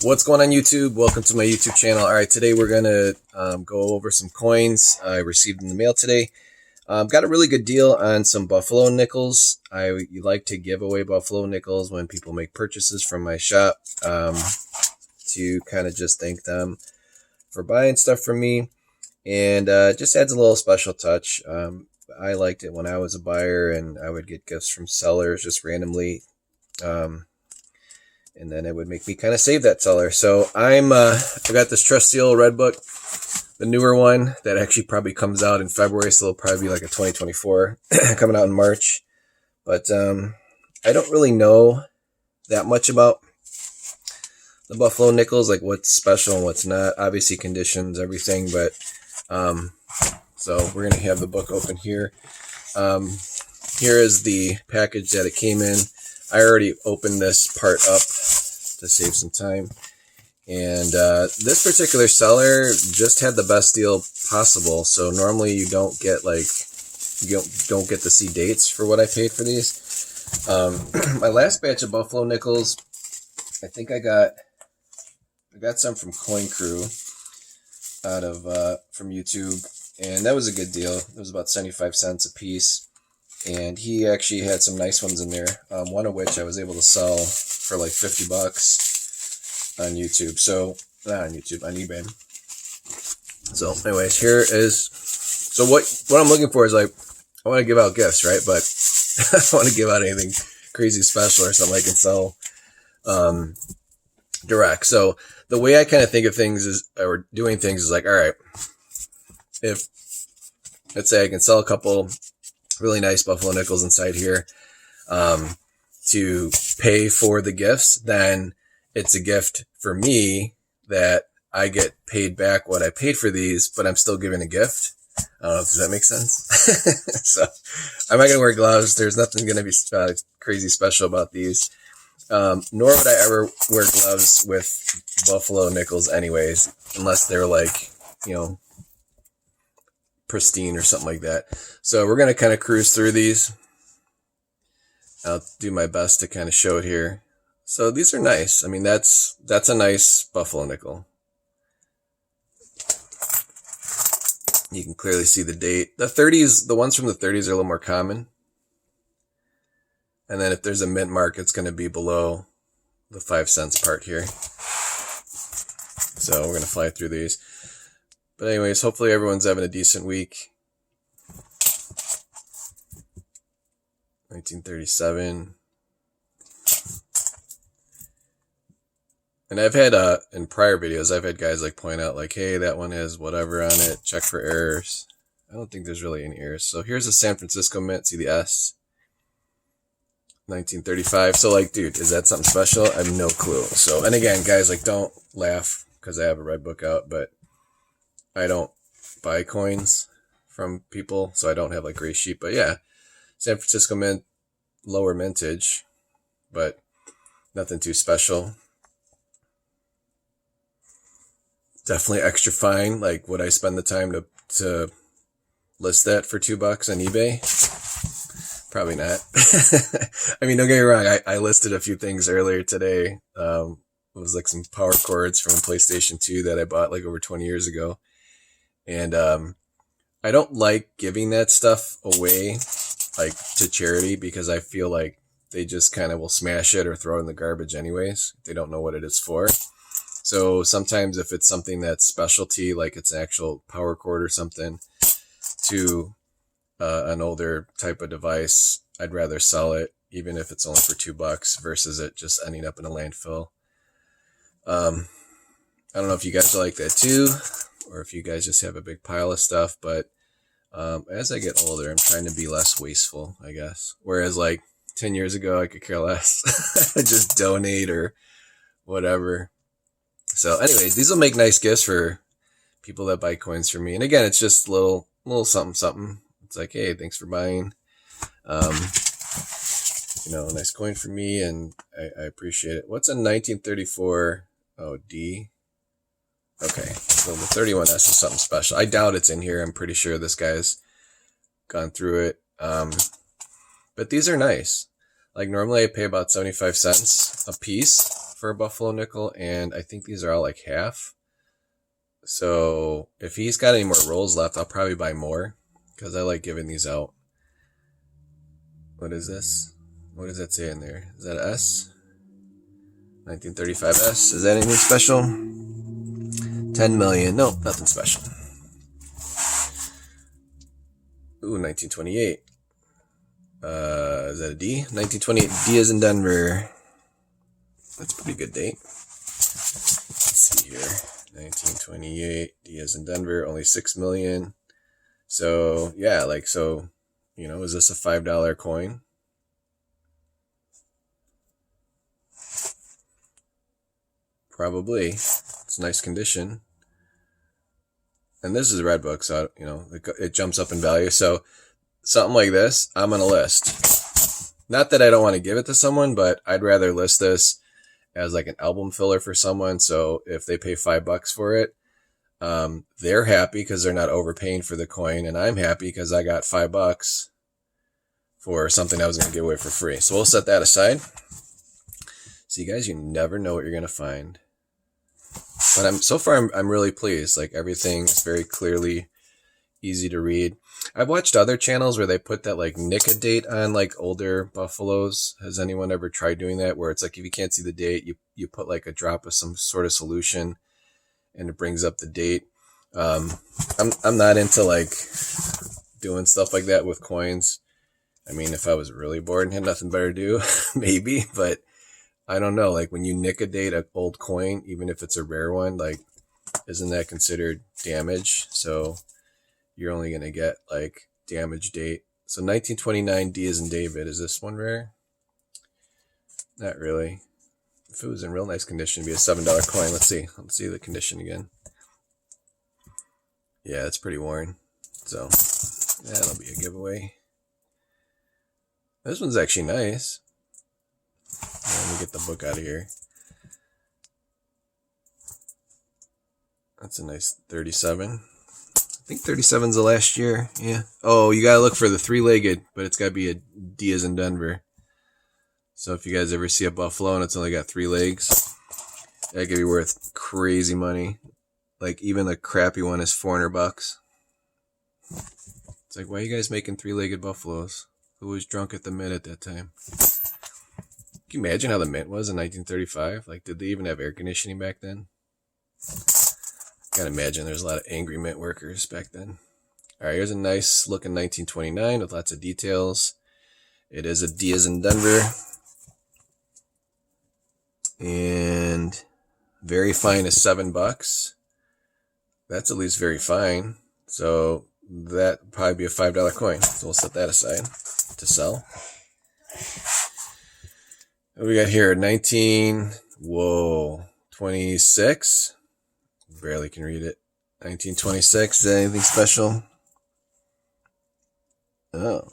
What's going on YouTube? Welcome to my YouTube channel. All right, today we're going to go over some coins I received in the mail today. Got a really good deal on some Buffalo nickels. I like to give away Buffalo nickels when people make purchases from my shop to kind of just thank them for buying stuff from me. And just adds a little special touch. I liked it when I was a buyer and I would get gifts from sellers just randomly. And then it would make me kind of save that seller. So I got this trusty old red book, the newer one that actually probably comes out in February. So it'll probably be like a 2024 coming out in March. But I don't really know that much about the Buffalo nickels, like what's special and what's not. Obviously conditions, everything. But so we're going to have the book open here. Here is the package that it came in. I already opened this part up to save some time. And this particular seller just had the best deal possible. So normally you don't get don't get to see dates for what I paid for these. My last batch of Buffalo nickels, I think I got some from Coin Crew out of from YouTube, and that was a good deal. It was about 75 cents a piece. And he actually had some nice ones in there, one of which I was able to sell for like $50 on YouTube. So, not on YouTube, on eBay. So, anyways, here is, so what I'm looking for is like, I want to give out gifts, right? But I don't want to give out anything crazy special or something I can sell direct. So, the way I kind of think of things is, or doing things is like, all right, if, let's say I can sell a couple really nice Buffalo nickels inside here to pay for the gifts, then it's a gift for me that I get paid back what I paid for these, but I'm still giving a gift. I don't know if that makes sense. So I'm not going to wear gloves. There's nothing going to be crazy special about these. Nor would I ever wear gloves with Buffalo nickels anyways, unless they're like, pristine or something like that. So we're going to kind of cruise through these. I'll do my best to kind of show it here. So these are nice. I mean, that's a nice Buffalo nickel. You can clearly see the date. The 30s, the ones from the 30s are a little more common. And then if there's a mint mark, it's going to be below the 5 cents part here. So we're going to fly through these. But anyways, hopefully everyone's having a decent week. 1937. And I've had, in prior videos, I've had guys like point out like, hey, that one has whatever on it. Check for errors. I don't think there's really any errors. So here's a San Francisco mint. See the S? 1935. So like, dude, is that something special? I have no clue. So, and again, guys, like, don't laugh because I have a red book out, but I don't buy coins from people, so I don't have like gray sheep. But yeah, San Francisco mint, lower mintage, but nothing too special. Definitely extra fine. Like, would I spend the time to list that for $2 on eBay? Probably not. I mean, don't get me wrong. I listed a few things earlier today. It was like some power cords from a PlayStation 2 that I bought like over 20 years ago. And I don't like giving that stuff away like to charity because I feel like they just kind of will smash it or throw it in the garbage anyways. They don't know what it is for. So sometimes if it's something that's specialty, like it's an actual power cord or something to an older type of device, I'd rather sell it even if it's only for $2 versus it just ending up in a landfill. I don't know if you guys are like that too, or if you guys just have a big pile of stuff, but as I get older, I'm trying to be less wasteful, I guess. Whereas like 10 years ago, I could care less. I'd just donate or whatever. So anyways, these will make nice gifts for people that buy coins from me. And again, it's just a little something, something. It's like, hey, thanks for buying. A nice coin for me, and I appreciate it. What's a 1934? Oh, D. Okay, so the 31S is something special. I doubt it's in here. I'm pretty sure this guy's gone through it. But these are nice. Like normally I pay about 75 cents a piece for a Buffalo nickel, and I think these are all like half. So if he's got any more rolls left, I'll probably buy more because I like giving these out. What is this? What does that say in there? Is that S? 1935S. Is that anything special? 10 million. Nope, nothing special. Ooh, 1928. Is that a D? 1928. D is in Denver. That's a pretty good date. Let's see here. 1928. D is in Denver. Only 6 million. So, yeah, like, so, you know, is this a $5 coin? Probably. It's nice condition. And this is a red book, so, you know, it jumps up in value. So something like this, I'm going to list. Not that I don't want to give it to someone, but I'd rather list this as like an album filler for someone. So if they pay $5 for it, they're happy because they're not overpaying for the coin. And I'm happy because I got $5 for something I was going to give away for free. So we'll set that aside. So you guys, you never know what you're going to find. But so far I'm really pleased. Like everything is very clearly easy to read. I've watched other channels where they put that like NICA date on like older buffaloes. Has anyone ever tried doing that? Where it's like if you can't see the date, you put like a drop of some sort of solution and it brings up the date. I'm not into like doing stuff like that with coins. I mean, if I was really bored and had nothing better to do, maybe, but I don't know, like when you nick a date an old coin, even if it's a rare one, like isn't that considered damage? So you're only going to get like damage date. So 1929 D as in David. Is this one rare? Not really. If it was in real nice condition, it'd be a $7 coin. Let's see. Let's see the condition again. Yeah, it's pretty worn. So that'll be a giveaway. This one's actually nice. Let me get the book out of here. That's a nice 37. I think 37's the last year. Yeah. Oh, you gotta look for the 3-legged, but it's gotta be a D as in Denver. So if you guys ever see a buffalo and it's only got 3 legs, that could be worth crazy money. Like even the crappy one is $400. It's like, why are you guys making 3-legged buffaloes? Who was drunk at the mint at that time? Can you imagine how the mint was in 1935? Like, did they even have air conditioning back then? Gotta imagine there's a lot of angry mint workers back then. All right, here's a nice looking 1929 with lots of details. It is a D as in Denver. And very fine is $7. That's at least very fine. So that would probably be a $5 coin. So we'll set that aside to sell. What we got here? 26. Barely can read it. 1926. Is that anything special? Oh,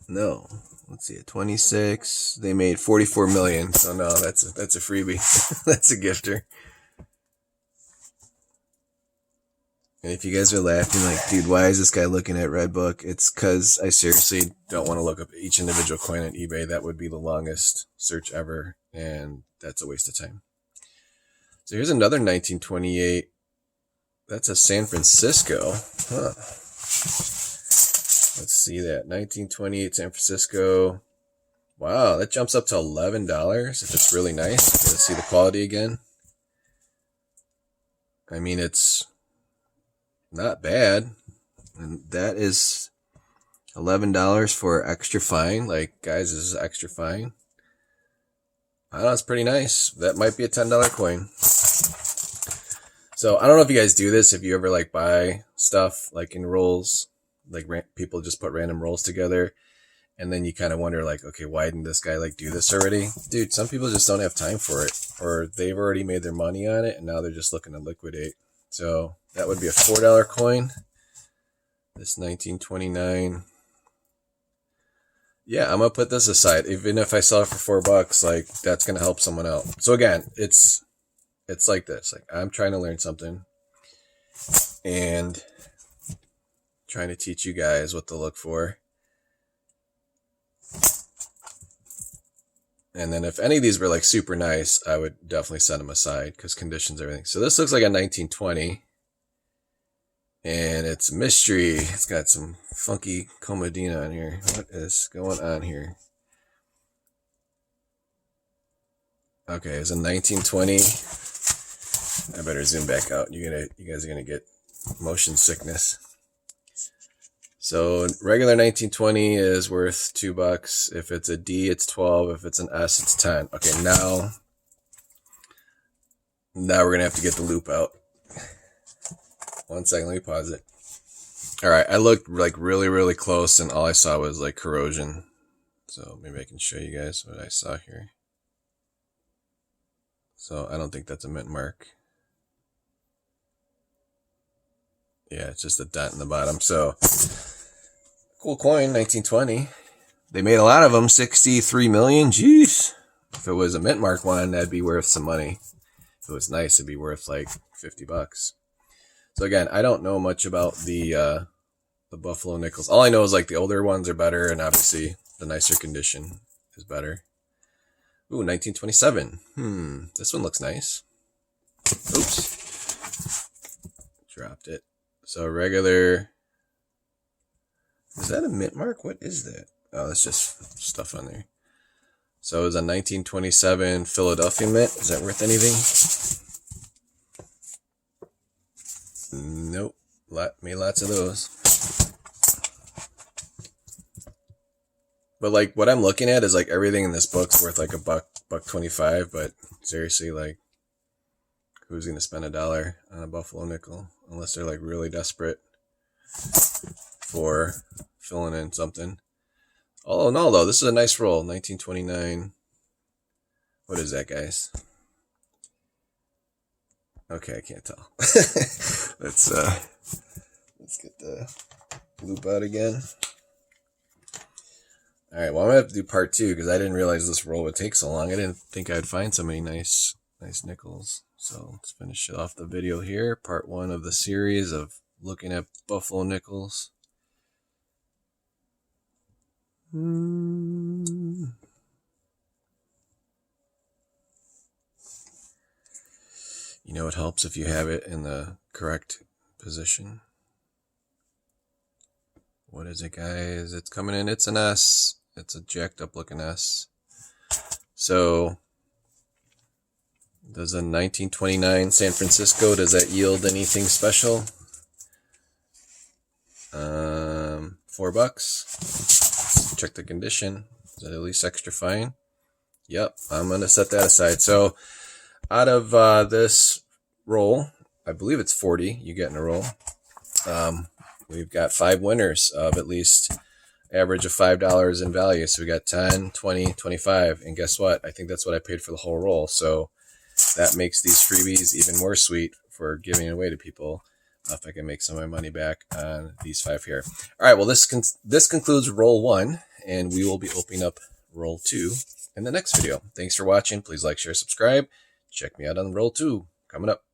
no. Let's see. 26. They made 44 million. So no, that's a freebie. That's a gifter. And if you guys are laughing like, dude, why is this guy looking at Redbook? It's because I seriously don't want to look up each individual coin on eBay. That would be the longest search ever, and that's a waste of time. So here's another 1928. That's a San Francisco. Huh. Let's see that. 1928 San Francisco. Wow, that jumps up to $11 if it's really nice. Let's see the quality again. I mean, it's not bad. And that is $11 for extra fine. Like, guys, this is extra fine. I don't know, it's pretty nice. That might be a $10 coin. So I don't know if you guys do this, if you ever like buy stuff like in rolls, like people just put random rolls together, and then you kind of wonder like, okay, why didn't this guy like do this already? Dude, some people just don't have time for it, or they've already made their money on it and now they're just looking to liquidate. So that would be a $4 coin. This 1929. Yeah, I'm gonna put this aside. Even if I sell it for $4, like that's gonna help someone out. So again, it's like this. Like I'm trying to learn something and trying to teach you guys what to look for. And then if any of these were like super nice, I would definitely set them aside because conditions, everything. So this looks like a 1920. And it's mystery. It's got some funky comedina on here. What is going on here? Okay, it's a 1920. I better zoom back out. You guys are gonna get motion sickness. So regular 1920 is worth $2. If it's a D, it's 12. If it's an S, it's 10. Okay, now we're gonna have to get the loop out. 1 second, let me pause it. All right, I looked like really, really close, and all I saw was like corrosion. So maybe I can show you guys what I saw here. So I don't think that's a mint mark. Yeah, it's just a dent in the bottom. So cool coin, 1920. They made a lot of them, 63 million. Jeez. If it was a mint mark one, that'd be worth some money. If it was nice, it'd be worth like $50. So again, I don't know much about the Buffalo nickels. All I know is like the older ones are better, and obviously the nicer condition is better. Ooh, 1927. This one looks nice. Oops. Dropped it. So regular. Is that a mint mark? What is that? Oh, that's just stuff on there. So it was a 1927 Philadelphia mint. Is that worth anything? Nope. Made lots of those. But like what I'm looking at is like everything in this book's worth like $1.25. But seriously, like who's gonna spend $1 on a Buffalo nickel unless they're like really desperate for filling in something? All in all, though, this is a nice roll. 1929. What is that, guys? Okay, I can't tell. Let's get the loop out again. All right, well, I'm gonna have to do part 2 because I didn't realize this roll would take so long. I didn't think I'd find so many nice nickels. So let's finish off the video here. Part 1 of the series of looking at Buffalo nickels. You know, it helps if you have it in the correct position. What is it, guys? It's coming in. It's an S. It's a jacked up looking S. So does a 1929 San Francisco, does that yield anything special? $4. Check the condition. Is that at least extra fine? Yep, I'm going to set that aside. So out of this roll, I believe it's 40 you get in a roll. We've got 5 winners of at least average of $5 in value. So we got 10, 20, 25. And guess what? I think that's what I paid for the whole roll. So that makes these freebies even more sweet for giving it away to people. If I can make some of my money back on these 5 here. All right, well, this concludes roll 1, and we will be opening up roll 2 in the next video. Thanks for watching. Please like, share, subscribe. Check me out on roll 2 coming up.